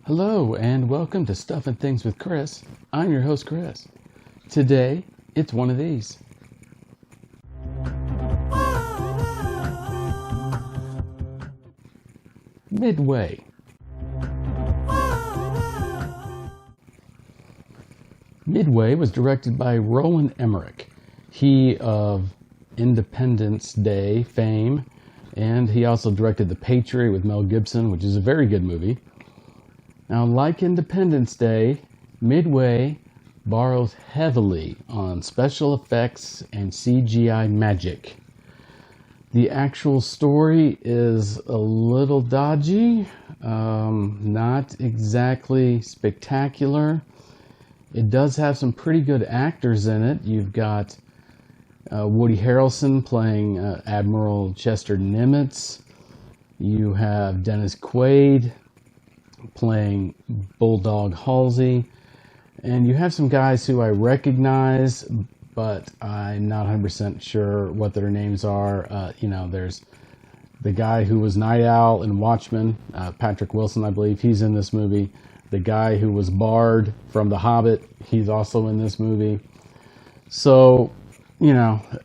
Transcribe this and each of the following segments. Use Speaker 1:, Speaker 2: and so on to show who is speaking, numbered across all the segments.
Speaker 1: Hello and welcome to Stuff and Things with Chris. I'm your host Chris. Today, it's one of these. Midway. Midway was directed by Roland Emmerich. He of Independence Day fame, and he also directed The Patriot with Mel Gibson, which is a very good movie. Now, like Independence Day, Midway borrows heavily on special effects and CGI magic. The actual story is a little dodgy, not exactly spectacular. It does have some pretty good actors in it. You've got Woody Harrelson playing Admiral Chester Nimitz. You have Dennis Quaid playing Bulldog Halsey. And you have some guys who I recognize, but I'm not 100% sure what their names are. There's the guy who was Night Owl in Watchmen, Patrick Wilson, I believe. He's in this movie. The guy who was Bard from The Hobbit, he's also in this movie. So,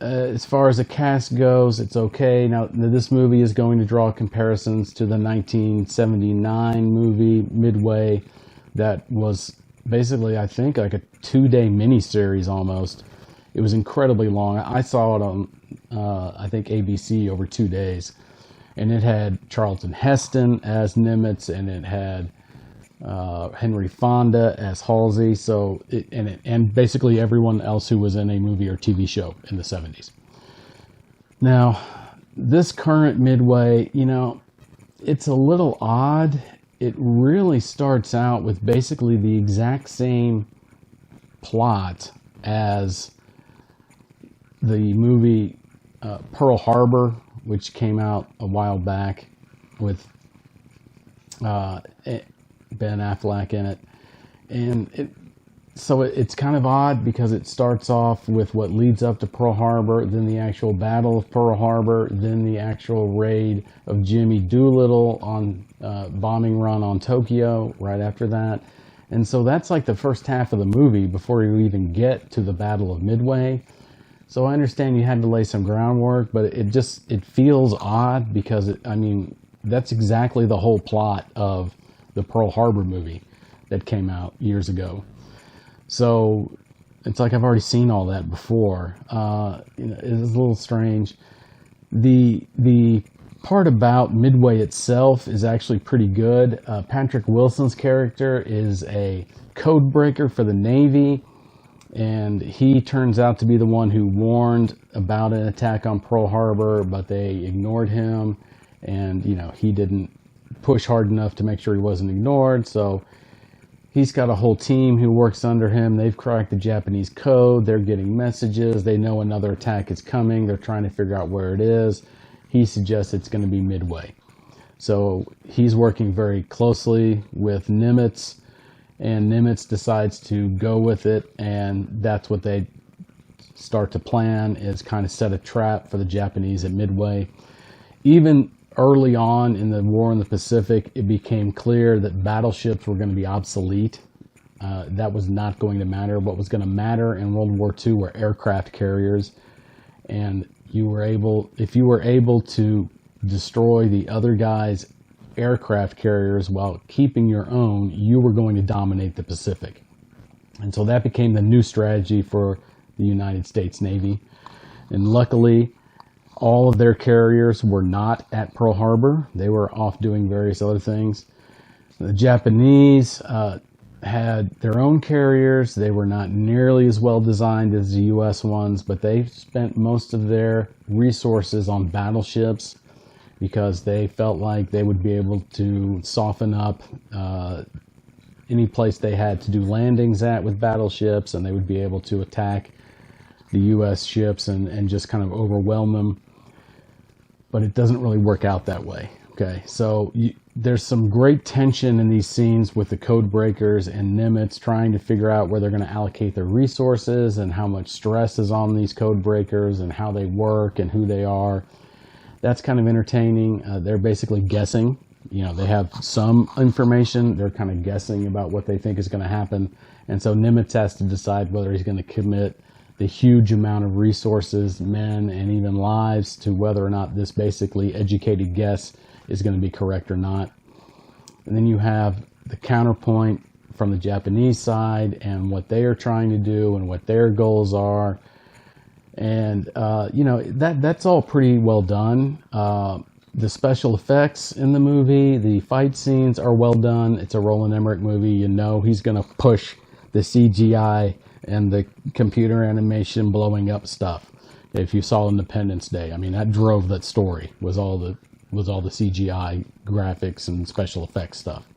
Speaker 1: as far as the cast goes, it's okay. Now, this movie is going to draw comparisons to the 1979 movie, Midway, that was basically, I think, like a 2-day miniseries almost. It was incredibly long. I saw it on, I think, ABC over 2 days. And it had Charlton Heston as Nimitz, and it had Henry Fonda as Halsey, and basically everyone else who was in a movie or TV show in the 70s. Now, this current Midway, it's a little odd. It really starts out with basically the exact same plot as the movie Pearl Harbor, which came out a while back with Ben Affleck in it. And it's kind of odd because it starts off with what leads up to Pearl Harbor, then the actual Battle of Pearl Harbor, then the actual raid of Jimmy Doolittle on bombing run on Tokyo right after that. And so that's like the first half of the movie before you even get to the Battle of Midway. So I understand you had to lay some groundwork, but it feels odd because, that's exactly the whole plot of the Pearl Harbor movie that came out years ago. So it's like I've already seen all that before. It is a little strange. The part about Midway itself is actually pretty good. Patrick Wilson's character is a code breaker for the Navy, and he turns out to be the one who warned about an attack on Pearl Harbor, but they ignored him, and he didn't push hard enough to make sure he wasn't ignored. So he's got a whole team who works under him. They've cracked the Japanese code. They're getting messages. They know another attack is coming. They're trying to figure out where it is. He suggests it's going to be Midway. So he's working very closely with Nimitz, and Nimitz decides to go with it, and that's what they start to plan, is kind of set a trap for the Japanese at Midway. Even early on in the war in the Pacific, it became clear that battleships were going to be obsolete. That was not going to matter. What was going to matter in World War II were aircraft carriers, and if you were able to destroy the other guy's aircraft carriers while keeping your own, you were going to dominate the Pacific. And so that became the new strategy for the United States Navy. And luckily, all of their carriers were not at Pearl Harbor. They were off doing various other things. The Japanese had their own carriers. They were not nearly as well designed as the U.S. ones, but they spent most of their resources on battleships because they felt like they would be able to soften up any place they had to do landings at with battleships, and they would be able to attack the U.S. ships and just kind of overwhelm them. But it doesn't really work out that way. Okay, so there's some great tension in these scenes with the code breakers and Nimitz trying to figure out where they're going to allocate their resources and how much stress is on these code breakers and how they work and who they are. That's kind of entertaining. They're basically guessing You know, they have some information. They're kind of guessing about what they think is going to happen. And so Nimitz has to decide whether he's going to commit the huge amount of resources, men, and even lives to whether or not this basically educated guess is going to be correct or not. And then you have the counterpoint from the Japanese side and what they are trying to do and what their goals are. And, you know, that's all pretty well done. The special effects in the movie, the fight scenes are well done. It's a Roland Emmerich movie. You know he's going to push the CGI and the computer animation blowing up stuff. If you saw Independence Day, I mean, that drove that story, was all the CGI graphics and special effects stuff.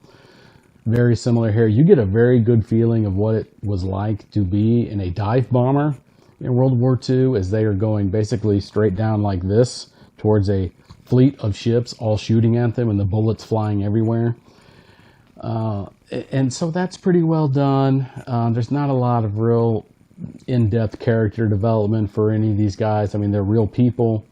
Speaker 1: Very similar here. You get a very good feeling of what it was like to be in a dive bomber in World War II, as they are going basically straight down like this towards a fleet of ships all shooting at them and the bullets flying everywhere. And so that's pretty well done. There's not a lot of real in-depth character development for any of these guys. I mean, they're real people.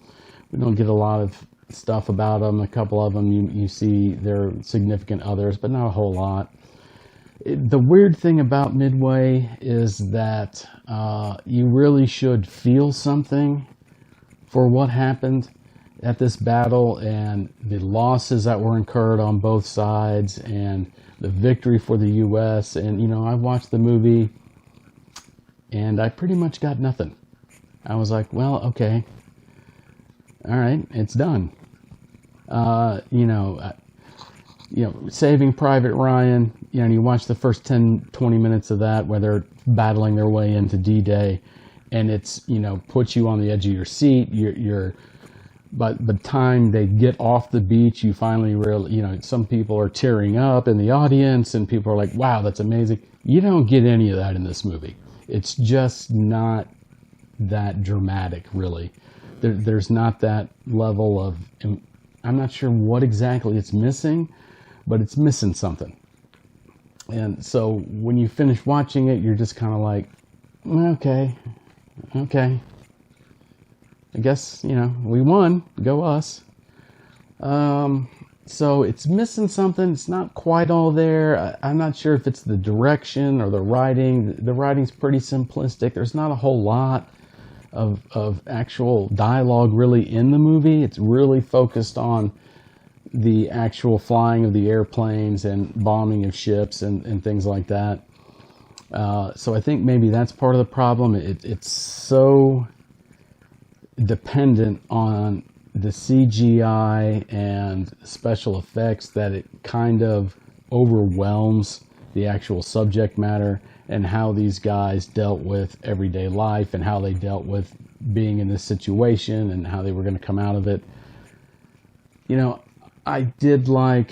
Speaker 1: We don't get a lot of stuff about them. A couple of them you see their significant others, but not a whole lot. The weird thing about Midway is that you really should feel something for what happened at this battle and the losses that were incurred on both sides and the victory for the U.S. And, you know, I watched the movie and I pretty much got nothing. I was like, well, okay. All right, it's done. You know, Saving Private Ryan, you know, you watch the first 10, 20 minutes of that where they're battling their way into D-Day, and it's, you know, puts you on the edge of your seat. But by the time they get off the beach, you finally really, you know, some people are tearing up in the audience and people are like, wow, that's amazing. You don't get any of that in this movie. It's just not that dramatic, really. There's not that level of, I'm not sure what exactly it's missing, but it's missing something. And so when you finish watching it, you're just kind of like, okay. I guess, you know, we won. Go us. So it's missing something. It's not quite all there. I'm not sure if it's the direction or the writing. The writing's pretty simplistic. There's not a whole lot of actual dialogue really in the movie. It's really focused on the actual flying of the airplanes and bombing of ships and things like that. So I think maybe that's part of the problem. It's so dependent on the CGI and special effects that it kind of overwhelms the actual subject matter and how these guys dealt with everyday life and how they dealt with being in this situation and how they were going to come out of it. You know, I did like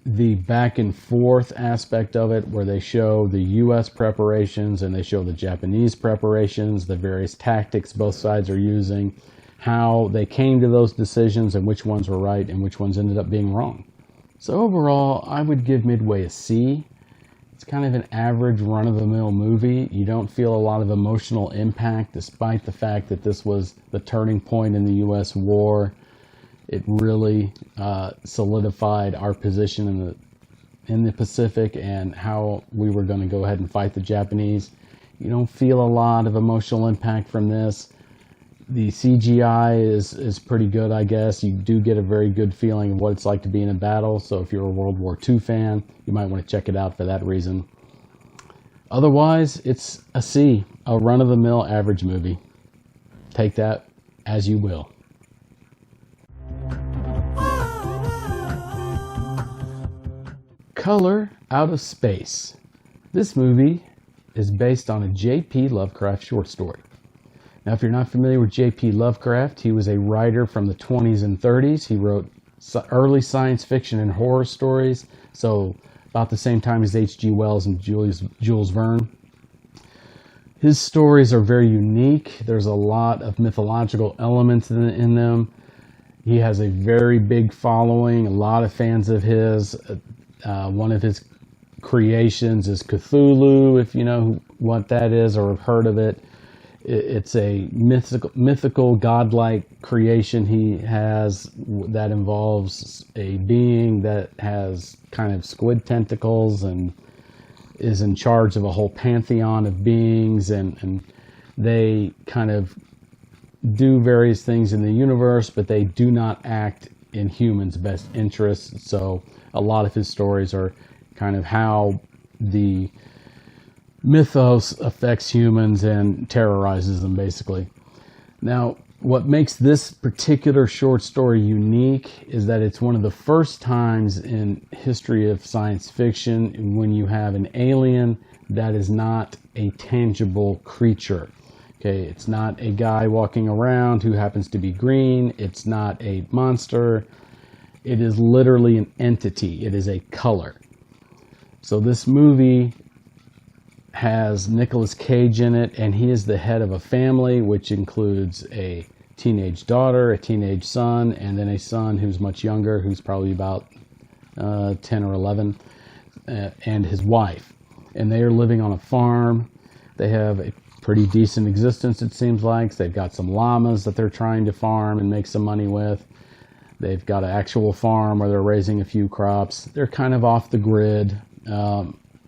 Speaker 1: the back and forth aspect of it where they show the U.S. preparations and they show the Japanese preparations, the various tactics both sides are using, how they came to those decisions and which ones were right and which ones ended up being wrong. So overall, I would give Midway a C. It's kind of an average run-of-the-mill movie. You don't feel a lot of emotional impact despite the fact that this was the turning point in the U.S. war. It really solidified our position in the Pacific and how we were going to go ahead and fight the Japanese. You don't feel a lot of emotional impact from this. The CGI is pretty good, I guess. You do get a very good feeling of what it's like to be in a battle. So if you're a World War II fan, you might want to check it out for that reason. Otherwise, it's a C, a run-of-the-mill average movie. Take that as you will. Color Out of Space. This movie is based on a J.P. Lovecraft short story. Now, if you're not familiar with J.P. Lovecraft, he was a writer from the 20s and 30s. He wrote early science fiction and horror stories, so about the same time as H.G. Wells and Jules Verne. His stories are very unique. There's a lot of mythological elements in them. He has a very big following, a lot of fans of his. One of his creations is Cthulhu, if you know what that is or have heard of it. It's a mythical, godlike creation he has that involves a being that has kind of squid tentacles and is in charge of a whole pantheon of beings, and they kind of do various things in the universe, but they do not act in humans' best interests. So a lot of his stories are kind of how the mythos affects humans and terrorizes them, basically. Now, what makes this particular short story unique is that it's one of the first times in history of science fiction when you have an alien that is not a tangible creature. Okay, it's not a guy walking around who happens to be green. It's not a monster. It is literally an entity. It is a color. So this movie has Nicolas Cage in it, and he is the head of a family, which includes a teenage daughter, a teenage son, and then a son who's much younger, who's probably about 10 or 11, and his wife. And they are living on a farm. They have a pretty decent existence, it seems like. They've got some llamas that they're trying to farm and make some money with. They've got an actual farm where they're raising a few crops. They're kind of off the grid.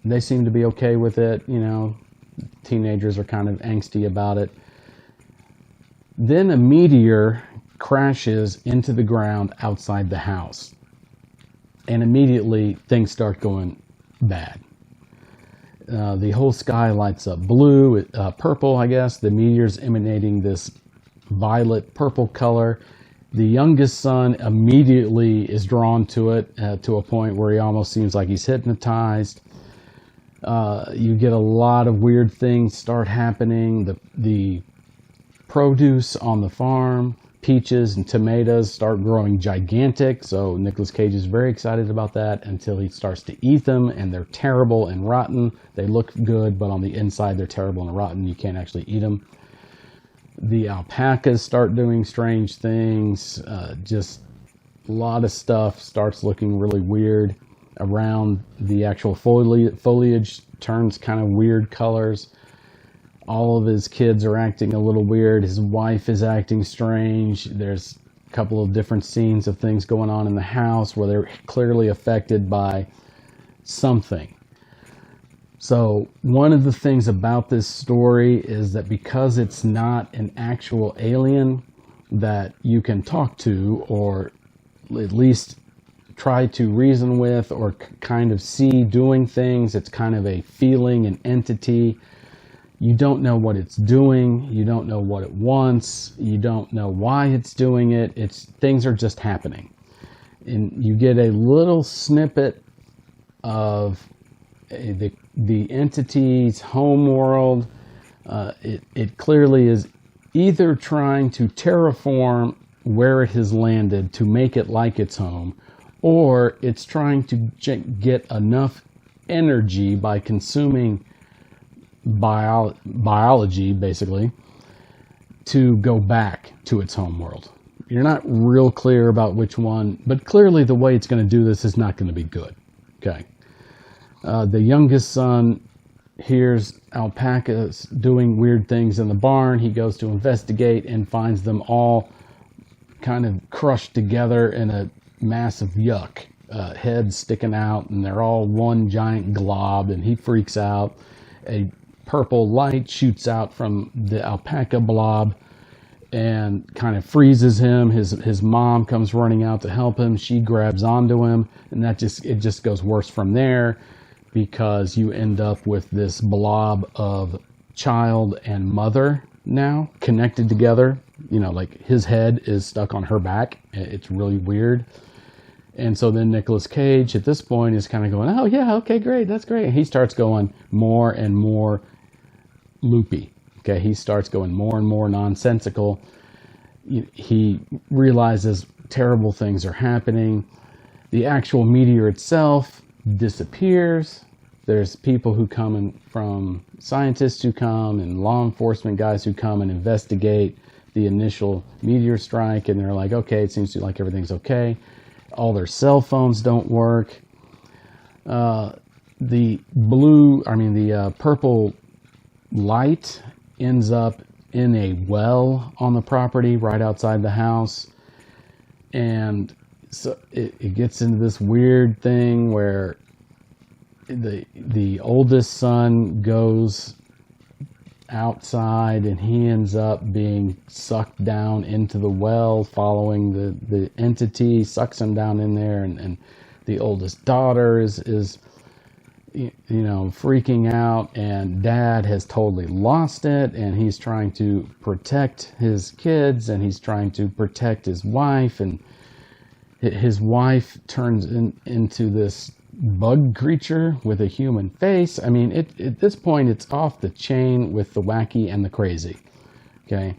Speaker 1: They seem to be okay with it. You know, teenagers are kind of angsty about it. Then a meteor crashes into the ground outside the house. And immediately things start going bad. The whole sky lights up blue, purple, I guess. The meteor's emanating this violet purple color. The youngest son immediately is drawn to it to a point where he almost seems like he's hypnotized. You get a lot of weird things start happening. The produce on the farm, peaches and tomatoes, start growing gigantic. So Nicolas Cage is very excited about that until he starts to eat them, and they're terrible and rotten. They look good, but on the inside they're terrible and rotten. You can't actually eat them. The alpacas start doing strange things. Just a lot of stuff starts looking really weird around the actual foliage turns kind of weird colors. All of his kids are acting a little weird. His wife is acting strange. There's a couple of different scenes of things going on in the house where they're clearly affected by something. So one of the things about this story is that because it's not an actual alien that you can talk to, or at least try to reason with, or kind of see doing things, it's kind of a feeling, an entity. You don't know what it's doing. You don't know what it wants. You don't know why it's doing it. Things are just happening. And you get a little snippet of the entity's home world. It clearly is either trying to terraform where it has landed to make it like its home, or it's trying to get enough energy by consuming biology, basically, to go back to its home world. You're not real clear about which one, but clearly the way it's going to do this is not going to be good. Okay. The youngest son hears alpacas doing weird things in the barn. He goes to investigate and finds them all kind of crushed together in a massive yuck, heads sticking out, and they're all one giant glob, and he freaks out. A purple light shoots out from the alpaca blob and kind of freezes him. His mom comes running out to help him. She grabs onto him, and it just goes worse from there, because you end up with this blob of child and mother now connected together. You know, like his head is stuck on her back. It's really weird. And so then Nicolas Cage at this point is kind of going, oh yeah, okay, great, that's great. And he starts going more and more loopy. Okay, he starts going more and more nonsensical. He realizes terrible things are happening. The actual meteor itself disappears. There's people who come from scientists who come, and law enforcement guys who come and investigate the initial meteor strike, and they're like, okay, it seems like everything's okay. All their cell phones don't work. The purple light ends up in a well on the property right outside the house. And so it gets into this weird thing where the oldest son goes outside and he ends up being sucked down into the well, following the entity, sucks him down in there, and the oldest daughter is freaking out, and dad has totally lost it, and he's trying to protect his kids, and he's trying to protect his wife, and his wife turns into this bug creature with a human face. I mean, at this point, it's off the chain with the wacky and the crazy. Okay.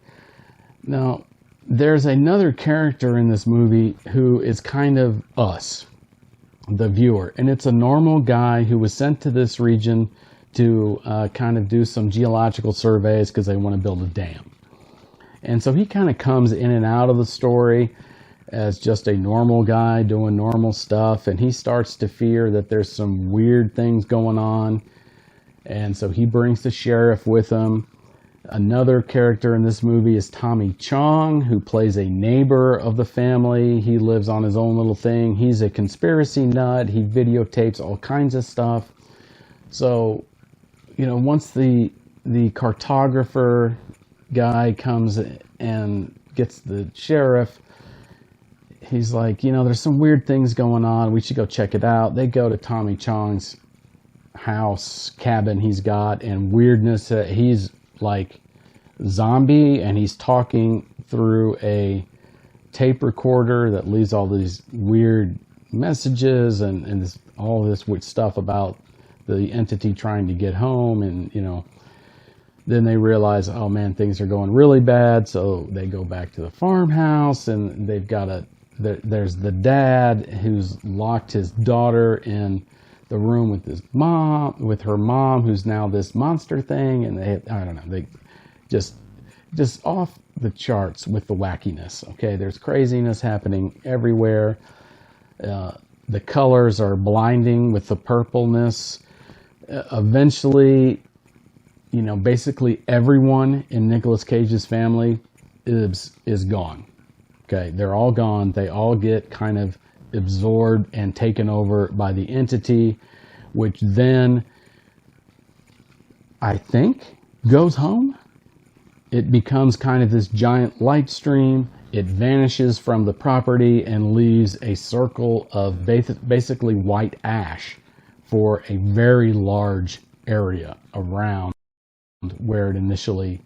Speaker 1: Now, there's another character in this movie who is kind of us, the viewer. And it's a normal guy who was sent to this region to kind of do some geological surveys because they want to build a dam. And so he kind of comes in and out of the story as just a normal guy doing normal stuff, and he starts to fear that there's some weird things going on, and so he brings the sheriff with him. Another character in this movie is Tommy Chong, who plays a neighbor of the family. He lives on his own little thing. He's a conspiracy nut. He videotapes all kinds of stuff. So, once the cartographer guy comes and gets the sheriff, he's like, there's some weird things going on. We should go check it out. They go to Tommy Chong's house, cabin he's got, and weirdness. He's like zombie, and he's talking through a tape recorder that leaves all these weird messages and all this weird stuff about the entity trying to get home. And, then they realize, oh man, things are going really bad. So they go back to the farmhouse, and they've got there's the dad who's locked his daughter in the room with her mom, who's now this monster thing, and they just off the charts with the wackiness. Okay, there's craziness happening everywhere. The colors are blinding with the purpleness. Eventually, basically everyone in Nicolas Cage's family is gone. Okay, they're all gone. They all get kind of absorbed and taken over by the entity, which then, I think, goes home. It becomes kind of this giant light stream. It vanishes from the property and leaves a circle of basically white ash for a very large area around where it initially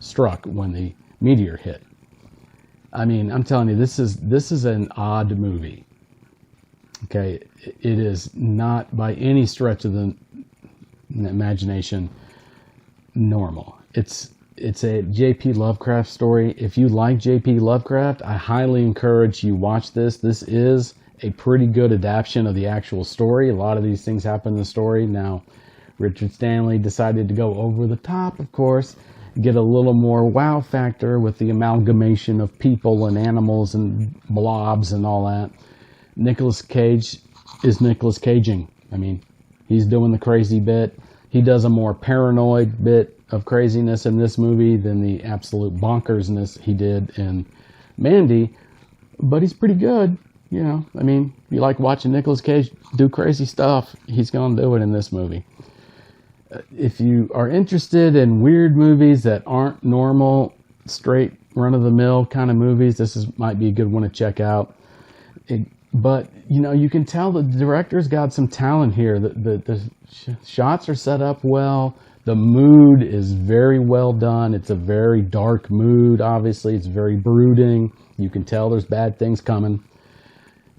Speaker 1: struck when the meteor hit. I mean, I'm telling you, this is an odd movie. Okay, it is not by any stretch of the imagination normal. It's a J.P. Lovecraft story. If you like J.P. Lovecraft, I highly encourage you watch this. This is a pretty good adaptation of the actual story. A lot of these things happen in the story. Now, Richard Stanley decided to go over the top, of course, get a little more wow factor with the amalgamation of people and animals and blobs and all that. Nicolas Cage is Nicolas Caging. I mean, he's doing the crazy bit. He does a more paranoid bit of craziness in this movie than the absolute bonkersness he did in Mandy, but he's pretty good. I mean, if you like watching Nicolas Cage do crazy stuff, he's going to do it in this movie. If you are interested in weird movies that aren't normal, straight run-of-the-mill kind of movies, might be a good one to check out. But, you can tell the director's got some talent here. The shots are set up well. The mood is very well done. It's a very dark mood, obviously. It's very brooding. You can tell there's bad things coming.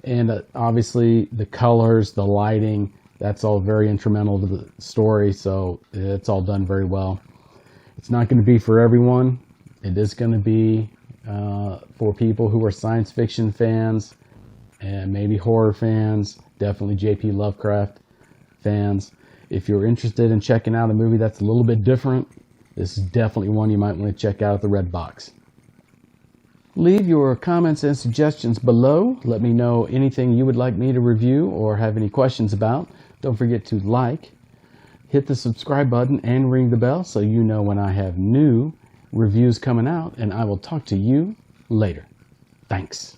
Speaker 1: And obviously, the colors, the lighting, that's all very instrumental to the story, so it's all done very well. It's not going to be for everyone. It is going to be for people who are science fiction fans and maybe horror fans, definitely J.P. Lovecraft fans. If you're interested in checking out a movie that's a little bit different, this is definitely one you might want to check out at the Red Box. Leave your comments and suggestions below. Let me know anything you would like me to review or have any questions about. Don't forget to like, hit the subscribe button and ring the bell so you know when I have new reviews coming out, and I will talk to you later. Thanks.